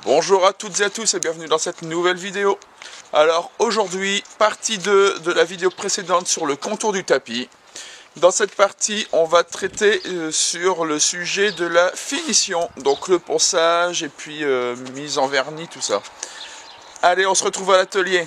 Bonjour à toutes et à tous et bienvenue dans cette nouvelle vidéo. Alors aujourd'hui, partie 2 de la vidéo précédente sur le contour du tapis. Dans cette partie, on va traiter sur le sujet de la finition, donc le ponçage et puis mise en vernis, tout ça. Allez, on se retrouve à l'atelier.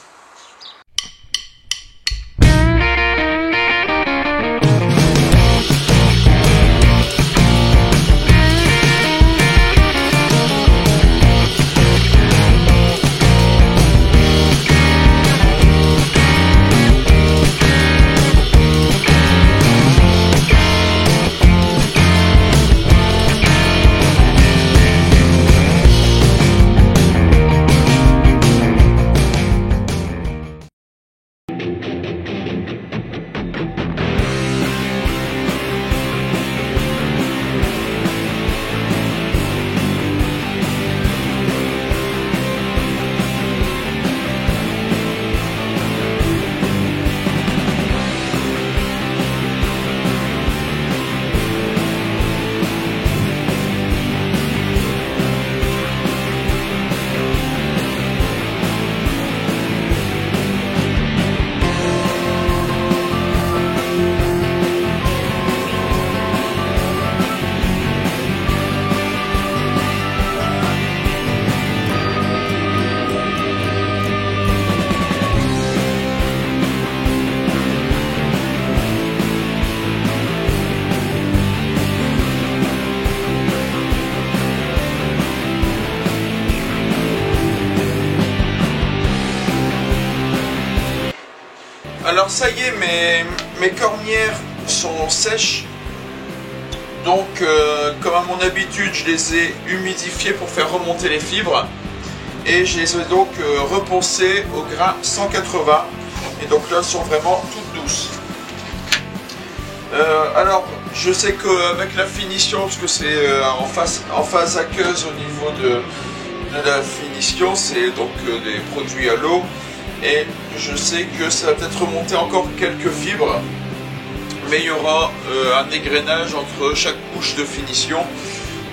Alors ça y est, mes cornières sont sèches, donc comme à mon habitude je les ai humidifiées pour faire remonter les fibres et je les ai donc reponcées au grain 180 et donc là elles sont vraiment toutes douces. Alors je sais qu'avec la finition, parce que c'est en phase aqueuse au niveau de la finition, c'est donc des produits à l'eau. Et je sais que ça va peut-être remonter encore quelques fibres, mais il y aura un égrenage entre chaque couche de finition,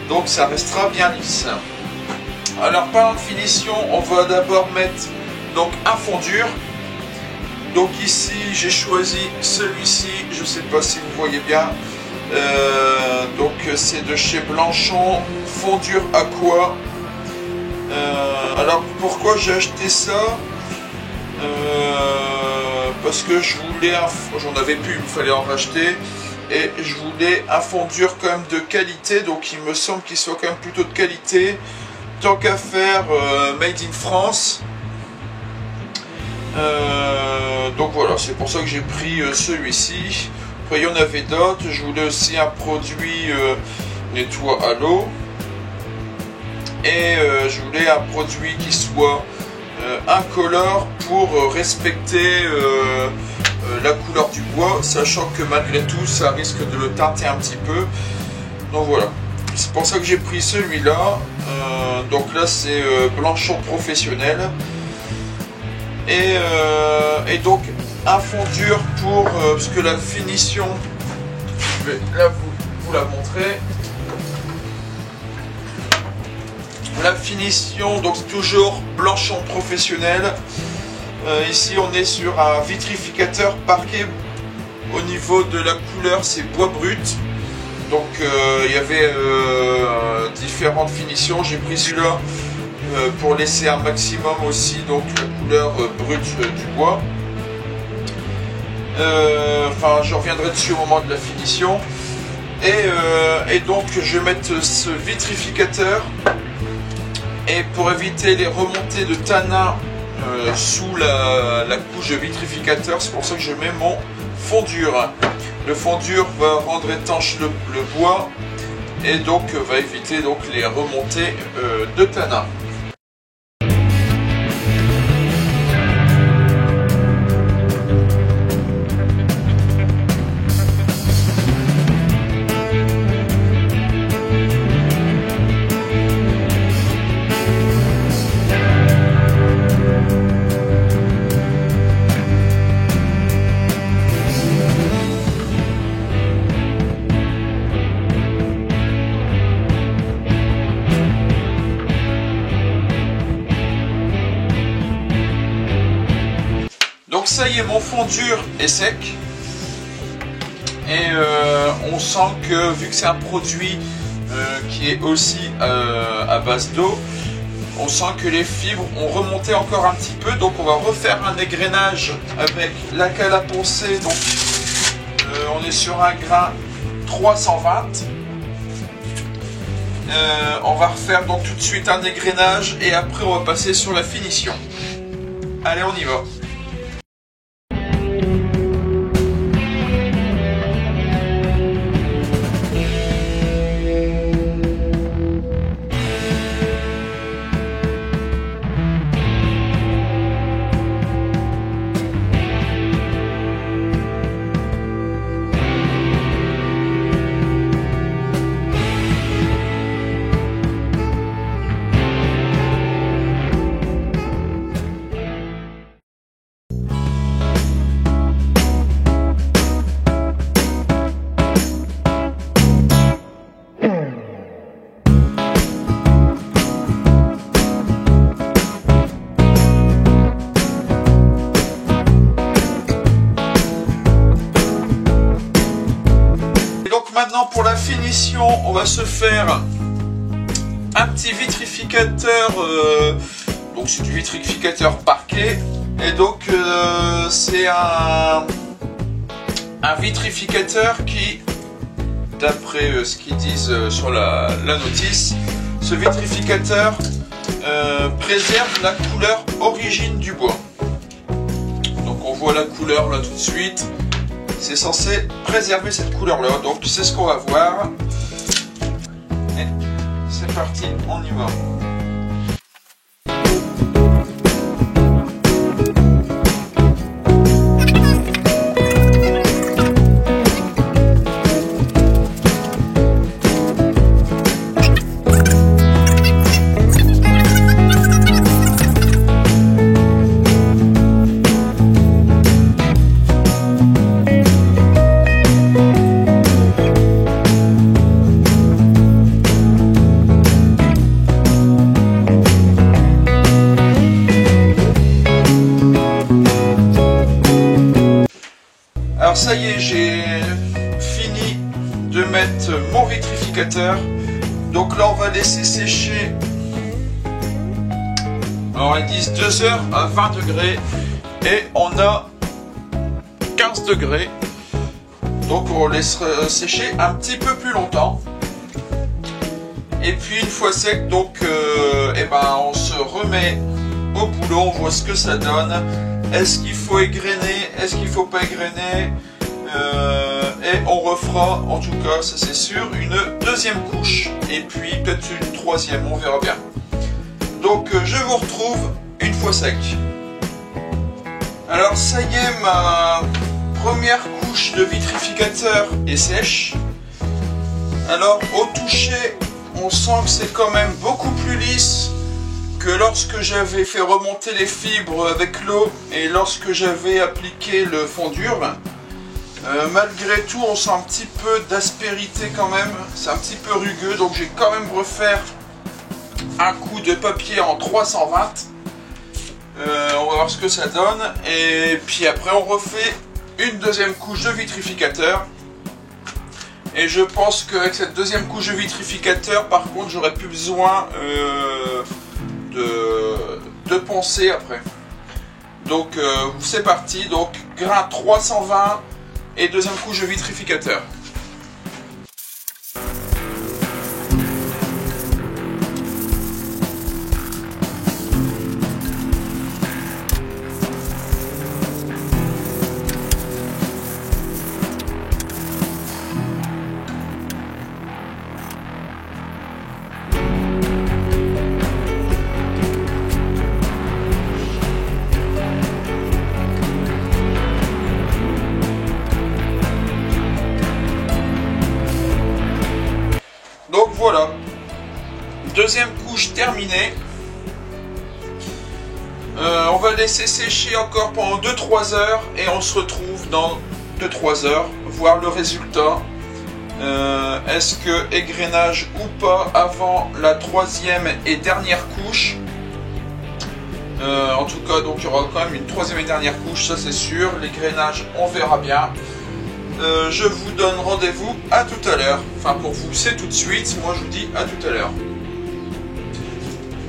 donc ça restera bien lisse. Alors parlant de finition, on va d'abord mettre donc un fond dur. Donc ici j'ai choisi celui-ci, je ne sais pas si vous voyez bien, donc c'est de chez Blanchon, fond dur Aqua. Alors pourquoi j'ai acheté ça? Parce que je voulais, j'en avais plus, il me fallait en racheter, et je voulais un fond dur quand même de qualité, donc il me semble qu'il soit quand même plutôt de qualité, tant qu'à faire made in France. Donc voilà, c'est pour ça que j'ai pris celui-ci. Après il y en avait d'autres, je voulais aussi un produit nettoie à l'eau, et je voulais un produit qui soit incolore pour respecter la couleur du bois, sachant que malgré tout ça risque de le teinter un petit peu. Donc voilà, c'est pour ça que j'ai pris celui-là. Donc là c'est Blanchon professionnel, et donc un fond dur pour parce que la finition, je vais là vous la montrer. La finition, donc toujours Blanchon professionnel. Ici on est sur un vitrificateur parquet. Au niveau de la couleur c'est bois brut. Donc il y avait différentes finitions. J'ai pris celui-là pour laisser un maximum aussi donc la couleur brute du bois. Enfin je reviendrai dessus au moment de la finition. Et donc je vais mettre ce vitrificateur. Et pour éviter les remontées de tanin sous la couche de vitrificateur, c'est pour ça que je mets mon fond dur. Le fond dur va rendre étanche le bois et donc va éviter donc les remontées de tanin. ça y est, mon fond dur est sec. Et on sent que vu que c'est un produit qui est aussi à base d'eau, on sent que les fibres ont remonté encore un petit peu. Donc on va refaire un égrenage avec la cale à poncer. Donc on est sur un grain 320. On va refaire donc tout de suite un égrenage et après on va passer sur la finition. Allez, on y va. Maintenant pour la finition, on va se faire un petit vitrificateur, donc c'est du vitrificateur parquet, et donc c'est un vitrificateur qui, d'après ce qu'ils disent sur la notice, ce vitrificateur préserve la couleur origine du bois. Donc on voit la couleur là tout de suite. C'est censé préserver cette couleur-là, donc c'est ce qu'on va voir. Et c'est parti, on y va. Alors ça y est, j'ai fini de mettre mon vitrificateur. Donc là on va laisser sécher. Alors ils disent 2 heures à 20 degrés et on a 15 degrés. Donc on laisse sécher un petit peu plus longtemps. Et puis une fois sec, donc on se remet au boulot, on voit ce que ça donne. Est-ce qu'il faut égrener? Est-ce qu'il faut pas égrener? Et on refera, en tout cas, ça c'est sûr, une deuxième couche. Et puis peut-être une troisième, on verra bien. Donc je vous retrouve une fois sec. Alors ça y est, ma première couche de vitrificateur est sèche. Alors au toucher, on sent que c'est quand même beaucoup plus lisse que lorsque j'avais fait remonter les fibres avec l'eau et lorsque j'avais appliqué le fond dur. Malgré tout, on sent un petit peu d'aspérité quand même, c'est un petit peu rugueux, donc j'ai quand même refaire un coup de papier en 320. On va voir ce que ça donne, et puis après on refait une deuxième couche de vitrificateur. Et je pense qu'avec cette deuxième couche de vitrificateur, par contre, j'aurais plus besoin de poncer après. Donc c'est parti, donc grain 320 et deuxième couche de vitrificateur. Donc voilà, deuxième couche terminée. On va laisser sécher encore pendant 2-3 heures et on se retrouve dans 2-3 heures, voir le résultat. Est-ce que égrenage ou pas avant la troisième et dernière couche. En tout cas, donc il y aura quand même une troisième et dernière couche, ça c'est sûr. Les grainages, on verra bien. Je vous donne rendez-vous à tout à l'heure. Enfin, pour vous, c'est tout de suite. Moi, je vous dis à tout à l'heure.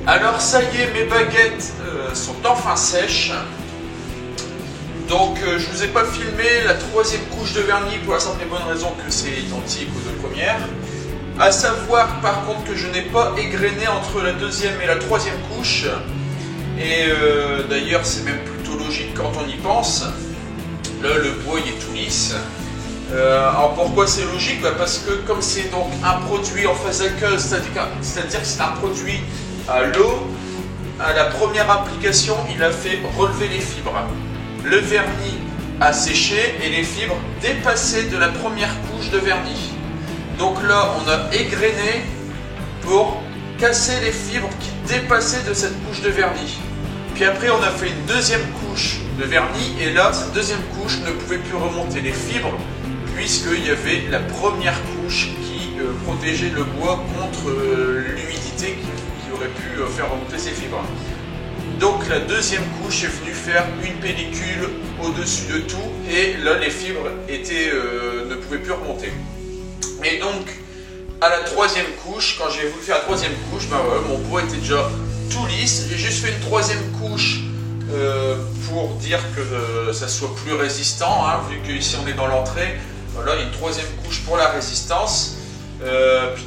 Alors, ça y est, mes baguettes sont enfin sèches. Donc, je vous ai pas filmé la troisième couche de vernis pour la simple et bonne raison que c'est identique aux deux premières. À savoir, par contre, que je n'ai pas égrené entre la deuxième et la troisième couche. Et d'ailleurs, c'est même plutôt logique quand on y pense. Là, le bois il est tout lisse. Alors pourquoi c'est logique? Parce que comme c'est donc un produit en phase aqueuse, c'est-à-dire que c'est un produit à l'eau, à la première application, il a fait relever les fibres. Le vernis a séché et les fibres dépassaient de la première couche de vernis. Donc là, on a égrené pour casser les fibres qui dépassaient de cette couche de vernis. Puis après, on a fait une deuxième couche de vernis et là, cette deuxième couche ne pouvait plus remonter les fibres puisqu'il y avait la première couche qui protégeait le bois contre l'humidité qui aurait pu faire remonter ses fibres. Donc la deuxième couche est venue faire une pellicule au-dessus de tout et là, les fibres ne pouvaient plus remonter. Et donc, à la troisième couche, quand j'ai voulu faire la troisième couche, ben voilà, mon bois était déjà tout lisse. J'ai juste fait une troisième couche pour dire que ça soit plus résistant, hein, vu qu'ici on est dans l'entrée. Voilà, une troisième couche pour la résistance.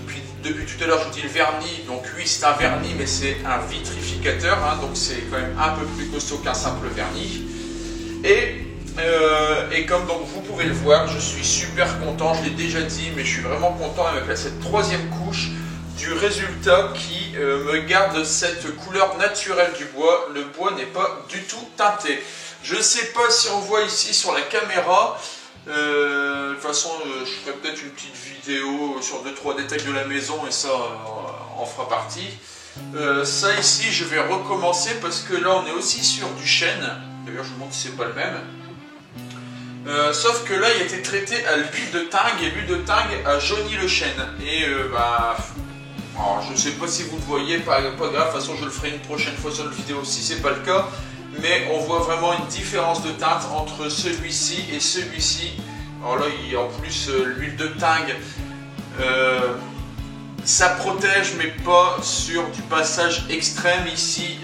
Puis depuis tout à l'heure, je vous dis le vernis. Donc oui, c'est un vernis, mais c'est un vitrificateur. Hein, donc c'est quand même un peu plus costaud qu'un simple vernis. Et comme donc vous pouvez le voir, je suis super content, je l'ai déjà dit, mais je suis vraiment content avec cette troisième couche du résultat qui me garde cette couleur naturelle du bois. Le bois n'est pas du tout teinté. Je ne sais pas si on voit ici sur la caméra, de toute façon je ferai peut-être une petite vidéo sur 2-3 détails de la maison et ça en fera partie. Ça ici je vais recommencer parce que là on est aussi sur du chêne, d'ailleurs je vous montre si c'est pas le même. Sauf que là il a été traité à l'huile de teigne et l'huile de teigne a jauni le chêne. Et alors, je ne sais pas si vous le voyez, pas grave, de toute façon je le ferai une prochaine fois sur la vidéo si c'est pas le cas. Mais on voit vraiment une différence de teinte entre celui-ci et celui-ci. Alors là, il y a en plus l'huile de teigne, ça protège mais pas sur du passage extrême. Ici,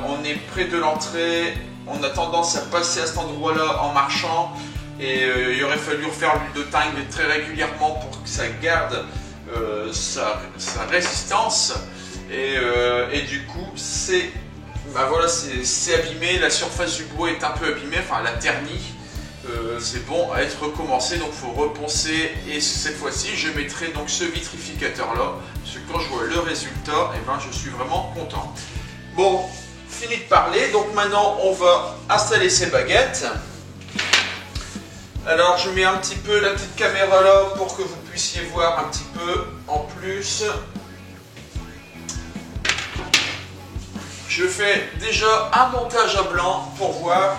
on est près de l'entrée, on a tendance à passer à cet endroit-là en marchant. Et il aurait fallu refaire l'huile de teigne très régulièrement pour que ça garde sa résistance. Et du coup, c'est voilà, c'est abîmé, la surface du bois est un peu abîmée, enfin la ternie. C'est bon à être recommencé, donc il faut reponcer. Et cette fois-ci, je mettrai donc ce vitrificateur là, parce que quand je vois le résultat, et ben, je suis vraiment content. Bon, fini de parler, donc maintenant on va installer ces baguettes. Alors je mets un petit peu la petite caméra là pour que vous puissiez voir un petit peu en plus. Je fais déjà un montage à blanc pour voir.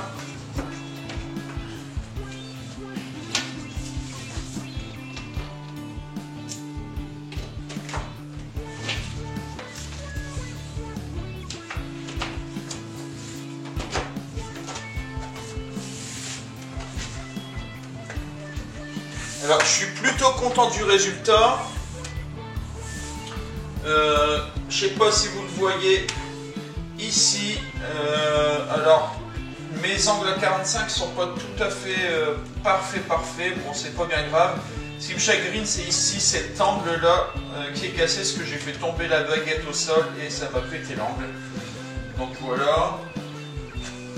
Alors je suis plutôt content du résultat. Je sais pas si vous le voyez ici. Alors mes angles à 45 sont pas tout à fait parfaits. Bon, c'est pas bien grave. Ce qui me chagrine, c'est ici cet angle là qui est cassé, parce que j'ai fait tomber la baguette au sol et ça m'a pété l'angle. Donc voilà.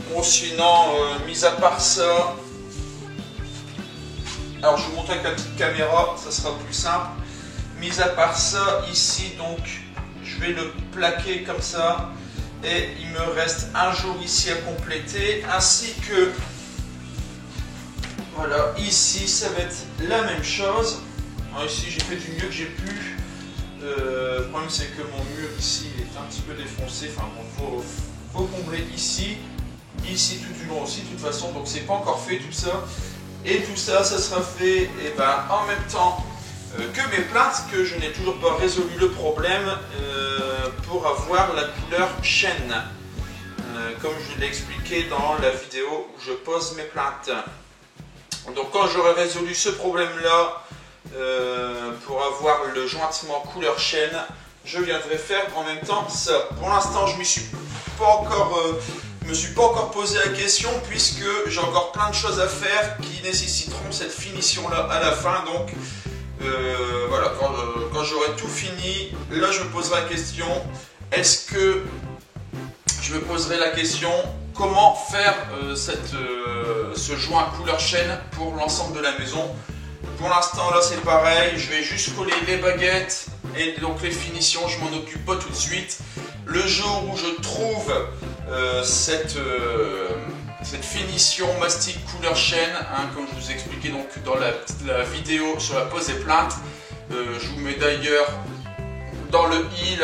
Bon, sinon, mis à part ça. Alors je vous montre avec la petite caméra, ça sera plus simple. Mis à part ça, ici donc je vais le plaquer comme ça. Et il me reste un jour ici à compléter. Ainsi que, voilà, ici ça va être la même chose. Alors ici j'ai fait du mieux que j'ai pu. Le problème c'est que mon mur ici est un petit peu défoncé. Enfin bon, faut combler ici. Ici tout du long aussi de toute façon. Donc c'est pas encore fait tout ça. Et tout ça, ça sera fait et ben, en même temps que mes plaintes, que je n'ai toujours pas résolu le problème pour avoir la couleur chêne. comme je l'ai expliqué dans la vidéo où je pose mes plaintes. Donc quand j'aurai résolu ce problème-là, pour avoir le jointement couleur chaîne, je viendrai faire en même temps ça. Pour l'instant, je me suis pas encore posé la question puisque j'ai encore plein de choses à faire qui nécessiteront cette finition-là à la fin. Donc voilà, quand j'aurai tout fini, là je me poserai la question, je me poserai la question comment faire ce joint couleur chaîne pour l'ensemble de la maison. Pour l'instant là c'est pareil, je vais juste coller les baguettes et donc les finitions, je m'en occupe pas tout de suite. Le jour où je trouve cette finition mastic couleur chaîne, hein, comme je vous ai expliqué donc dans la vidéo sur la pose des plaintes, je vous mets d'ailleurs dans le i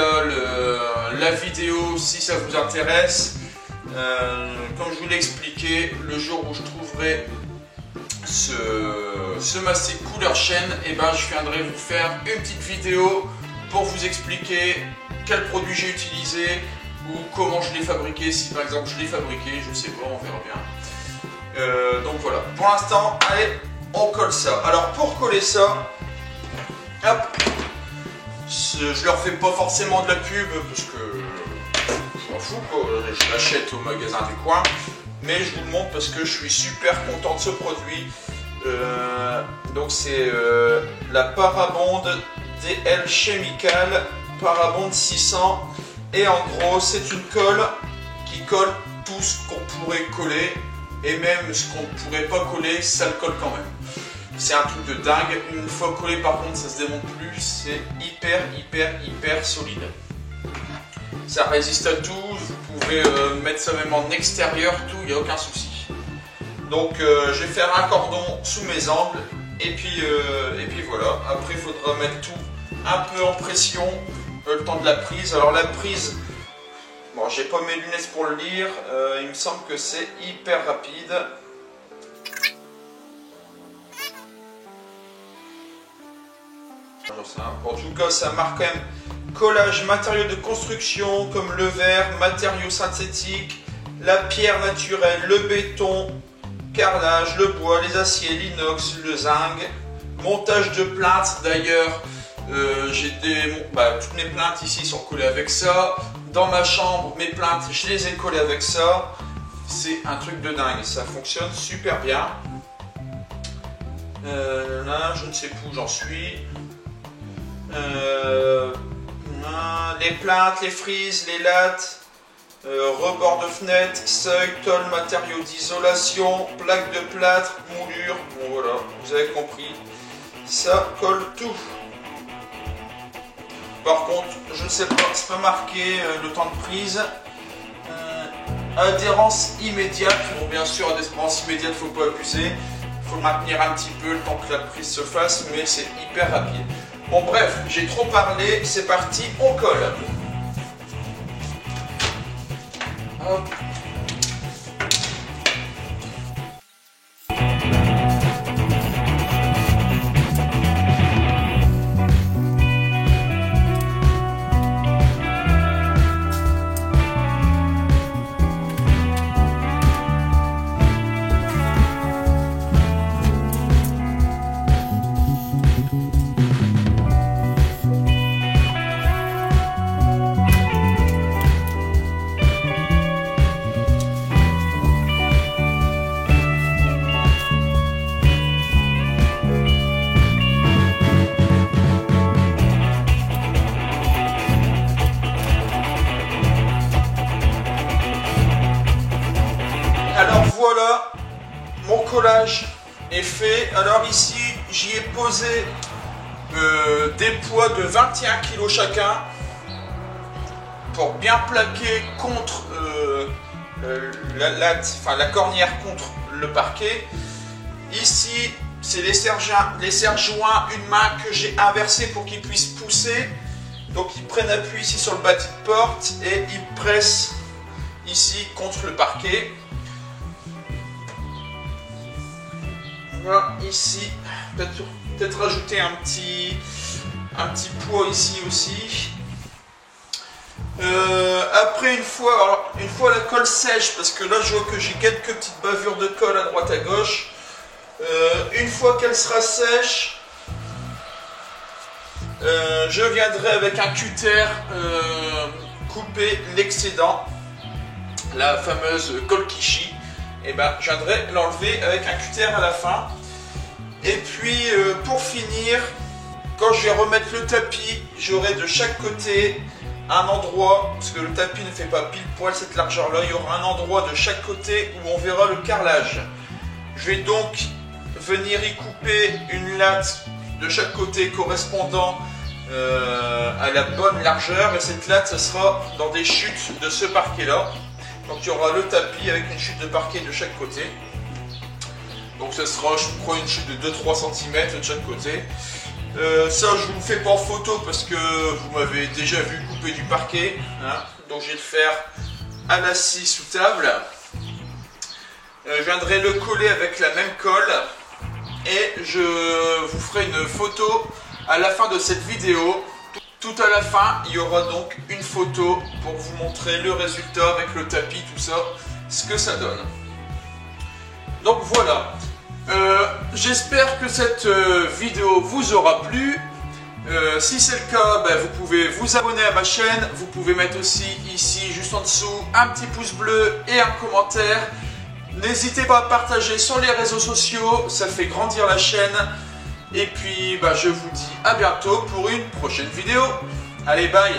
la vidéo si ça vous intéresse. Comme je vous l'ai expliqué, le jour où je trouverai ce mastic couleur chaîne, et ben je viendrai vous faire une petite vidéo pour vous expliquer quel produit j'ai utilisé ou comment je l'ai fabriqué, si par exemple je l'ai fabriqué, je sais pas, on verra bien. Donc voilà, pour l'instant, allez, on colle ça. Alors pour coller ça, hop, je leur fais pas forcément de la pub parce que je m'en fous, quoi. Je l'achète au magasin du coin. Mais je vous le montre parce que je suis super content de ce produit. Donc c'est la Parabond DL Chemical Parabond 600. Et en gros c'est une colle qui colle tout ce qu'on pourrait coller. Et même ce qu'on ne pourrait pas coller, ça le colle quand même. C'est un truc de dingue. Une fois collé par contre ça se démonte plus. C'est hyper solide. Ça résiste à tout, vous pouvez mettre ça même en extérieur, tout, il n'y a aucun souci. Donc je vais faire un cordon sous mes angles et puis voilà. Après il faudra mettre tout un peu en pression le temps de la prise. Alors la prise, bon j'ai pas mes lunettes pour le lire, il me semble que c'est hyper rapide. En tout cas ça marque quand même collage, matériaux de construction comme le verre, matériaux synthétiques, la pierre naturelle, le béton, carrelage, le bois, les aciers, l'inox, le zinc, montage de plaintes. D'ailleurs, toutes mes plaintes ici sont collées avec ça. Dans ma chambre, mes plaintes, je les ai collées avec ça. C'est un truc de dingue, ça fonctionne super bien. Là, je ne sais plus où j'en suis. Les plaintes, les frises, les lattes, rebord de fenêtre, seuil, tôle, matériaux d'isolation, plaques de plâtre, moulure. Bon voilà, vous avez compris. Ça colle tout. Par contre, je ne sais pas, c'est pas marqué le temps de prise. Adhérence immédiate. Bon, bien sûr, adhérence immédiate, il ne faut pas abuser. Il faut maintenir un petit peu le temps que la prise se fasse, mais c'est hyper rapide. Bon bref, j'ai trop parlé, c'est parti, on colle. Hop. Voilà, mon collage est fait. Alors ici, j'y ai posé des poids de 21 kg chacun pour bien plaquer contre la cornière contre le parquet. Ici, c'est les serre-joints, une main que j'ai inversée pour qu'ils puissent pousser. Donc ils prennent appui ici sur le bâti de porte et ils pressent ici contre le parquet. Voilà, ici, peut-être rajouter un petit poids ici aussi. Après une fois la colle sèche, parce que là je vois que j'ai quelques petites bavures de colle à droite à gauche. Une fois qu'elle sera sèche, je viendrai avec un cutter couper l'excédent, la fameuse colle Kishi. Et ben je viendrai l'enlever avec un cutter à la fin. Et puis pour finir, quand je vais remettre le tapis, j'aurai de chaque côté un endroit, parce que le tapis ne fait pas pile poil cette largeur là, il y aura un endroit de chaque côté où on verra le carrelage. Je vais donc venir y couper une latte de chaque côté correspondant à la bonne largeur, et cette latte ce sera dans des chutes de ce parquet là. Donc il y aura le tapis avec une chute de parquet de chaque côté. Donc ce sera, je crois, une chute de 2-3 cm de chaque côté. Ça je vous le fais pas en photo parce que vous m'avez déjà vu couper du parquet, hein. Donc je vais le faire à la scie sous table. Je viendrai le coller avec la même colle et je vous ferai une photo à la fin de cette vidéo. Tout à la fin, il y aura donc une photo pour vous montrer le résultat avec le tapis, tout ça, ce que ça donne. Donc voilà. J'espère que cette vidéo vous aura plu. Si c'est le cas, ben, vous pouvez vous abonner à ma chaîne. Vous pouvez mettre aussi ici, juste en dessous, un petit pouce bleu et un commentaire. N'hésitez pas à partager sur les réseaux sociaux, ça fait grandir la chaîne. Et puis, ben, je vous dis à bientôt pour une prochaine vidéo. Allez, bye!